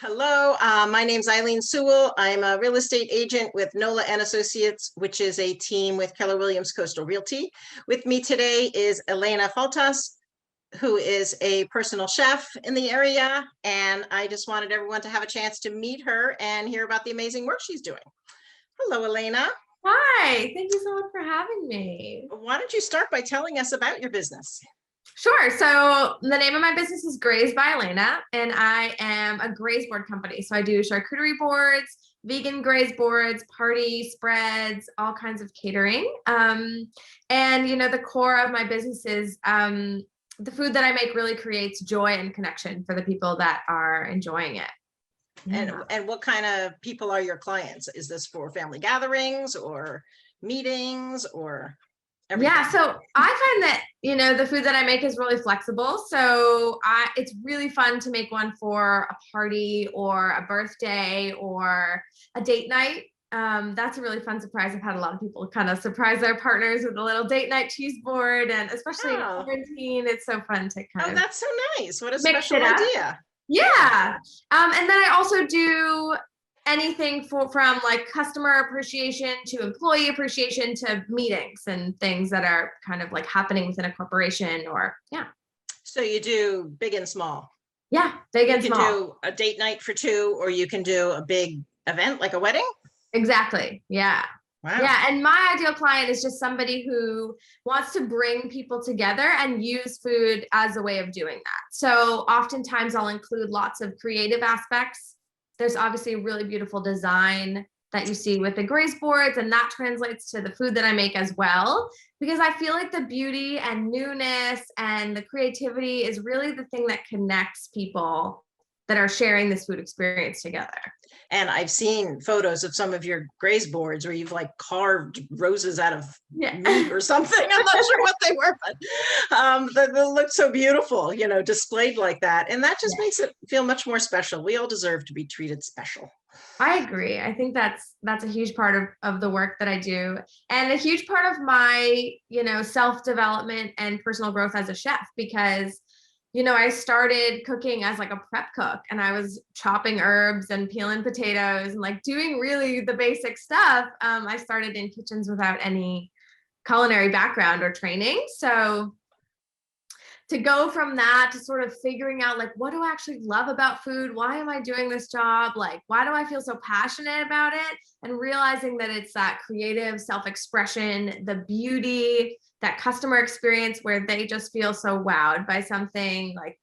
Hello, my name's Eileen Sewell. I'm a real estate agent with Nola and Associates, which is a team with Keller Williams Coastal Realty. With me today is Elena Faltas, who is a personal chef in the area. And I just wanted everyone to have a chance to meet her and hear about the amazing work she's doing. Hello, Elena. Hi, thank you so much for having me. Why don't you start by telling us about your business? Sure. So the name of my business is Graze by Elena, and I am a Graze board company. So I do charcuterie boards, vegan Graze boards, party spreads, all kinds of catering. And the core of my business is the food that I make really creates joy and connection for the people that are enjoying it. And what kind of people are your clients? Is this for family gatherings or meetings or everything? Yeah, so I find that, the food that I make is really flexible. So it's really fun to make one for a party or a birthday or a date night. That's a really fun surprise. I've had a lot of people kind of surprise their partners with a little date night cheese board, and especially in quarantine, it's so fun to kind of that's so nice. What a mix special idea. Yeah. And then I also do anything from like customer appreciation to employee appreciation to meetings and things that are kind of like happening within a corporation So you do big and small. Yeah, big and small. You can do a date night for two, or you can do a big event like a wedding. Exactly. Yeah. Wow. Yeah. And my ideal client is just somebody who wants to bring people together and use food as a way of doing that. So oftentimes I'll include lots of creative aspects. There's obviously a really beautiful design that you see with the Graze boards, and that translates to the food that I make as well, because I feel like the beauty and newness and the creativity is really the thing that connects people that are sharing this food experience together. And I've seen photos of some of your Graze boards where you've like carved roses out of meat or something. I'm not sure what they were, but they look so beautiful, displayed like that. And that just makes it feel much more special. We all deserve to be treated special. I agree. I think that's a huge part of the work that I do, and a huge part of my, self-development and personal growth as a chef, because I started cooking as like a prep cook, and I was chopping herbs and peeling potatoes and like doing really the basic stuff. I started in kitchens without any culinary background or training. So to go from that to sort of figuring out like, what do I actually love about food? Why am I doing this job? Like, why do I feel so passionate about it? And realizing that it's that creative self-expression, the beauty, that customer experience where they just feel so wowed by something, like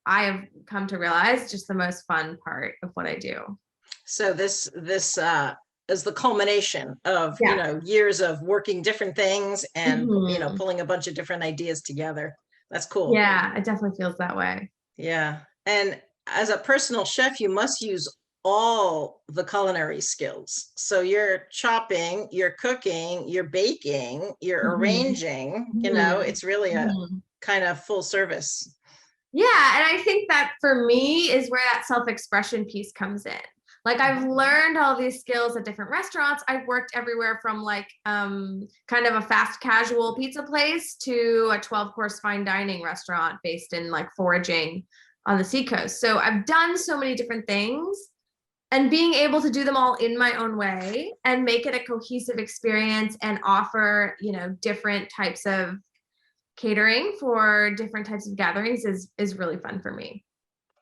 I have come to realize just the most fun part of what I do. So this is the culmination of years of working different things and pulling a bunch of different ideas together. That's cool. Yeah, it definitely feels that way. Yeah. And as a personal chef, you must use all the culinary skills. So you're chopping, you're cooking, you're baking, you're arranging, it's really a kind of full service. Yeah. And I think that for me is where that self-expression piece comes in. Like, I've learned all these skills at different restaurants. I've worked everywhere from like kind of a fast casual pizza place to a 12-course fine dining restaurant based in like foraging on the seacoast. So I've done so many different things, and being able to do them all in my own way and make it a cohesive experience and offer, different types of catering for different types of gatherings is really fun for me.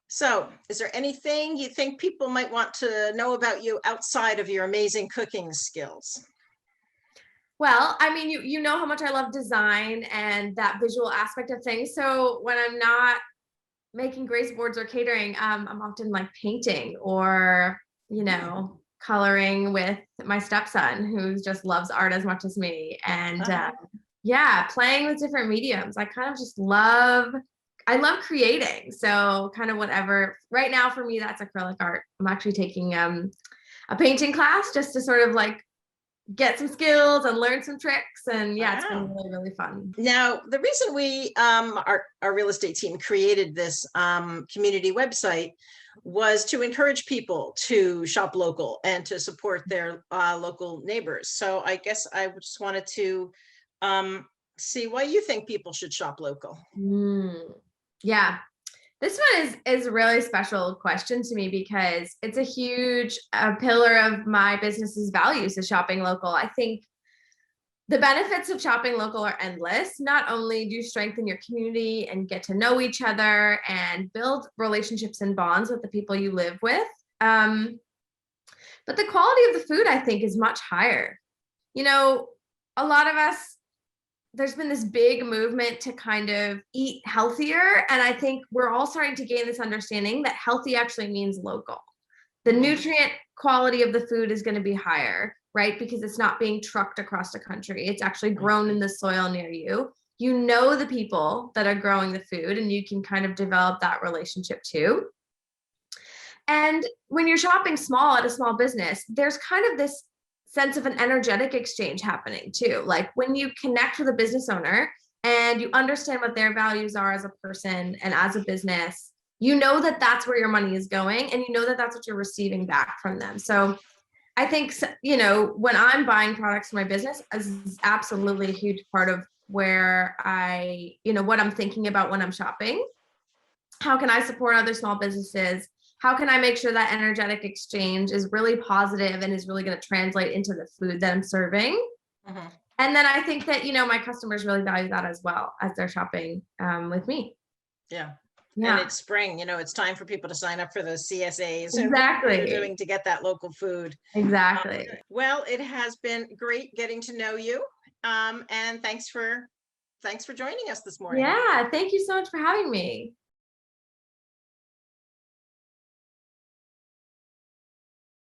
So is there anything you think people might want to know about you outside of your amazing cooking skills? Well, I mean, you know how much I love design and that visual aspect of things. So when I'm not making Graze boards or catering, I'm often like painting or, coloring with my stepson, who just loves art as much as me. And playing with different mediums. I love creating. So kind of whatever. Right now for me, that's acrylic art. I'm actually taking a painting class just to sort of like get some skills and learn some tricks. And it's been really, really fun. Now, the reason we, our real estate team created this community website was to encourage people to shop local and to support their local neighbors. So I guess I just wanted to see why you think people should shop local. Yeah. This one is a really special question to me because it's a huge pillar of my business's values is shopping local. I think the benefits of shopping local are endless. Not only do you strengthen your community and get to know each other and build relationships and bonds with the people you live with, but the quality of the food, I think, is much higher. You know, a lot of us, there's been this big movement to kind of eat healthier. And I think we're all starting to gain this understanding that healthy actually means local. The nutrient quality of the food is going to be higher, right? Because it's not being trucked across the country. It's actually grown in the soil near you. You know the people that are growing the food, and you can kind of develop that relationship too. And when you're shopping small at a small business, there's kind of this sense of an energetic exchange happening too. Like when you connect with a business owner and you understand what their values are as a person and as a business, you know that that's where your money is going, and you know that that's what you're receiving back from them. So I think, you know, when I'm buying products for my business, is absolutely a huge part of where I, you know, what I'm thinking about when I'm shopping. How can I support other small businesses? How can I make sure that energetic exchange is really positive and is really going to translate into the food that I'm serving? Mhm. And then I think that, you know, my customers really value that as well as they're shopping with me. Yeah. And Yeah, it's spring, you know, it's time for people to sign up for those CSAs and what they're exactly. doing to get that local food. Exactly. Well, it has been great getting to know you. And thanks for joining us this morning. Yeah. Thank you so much for having me.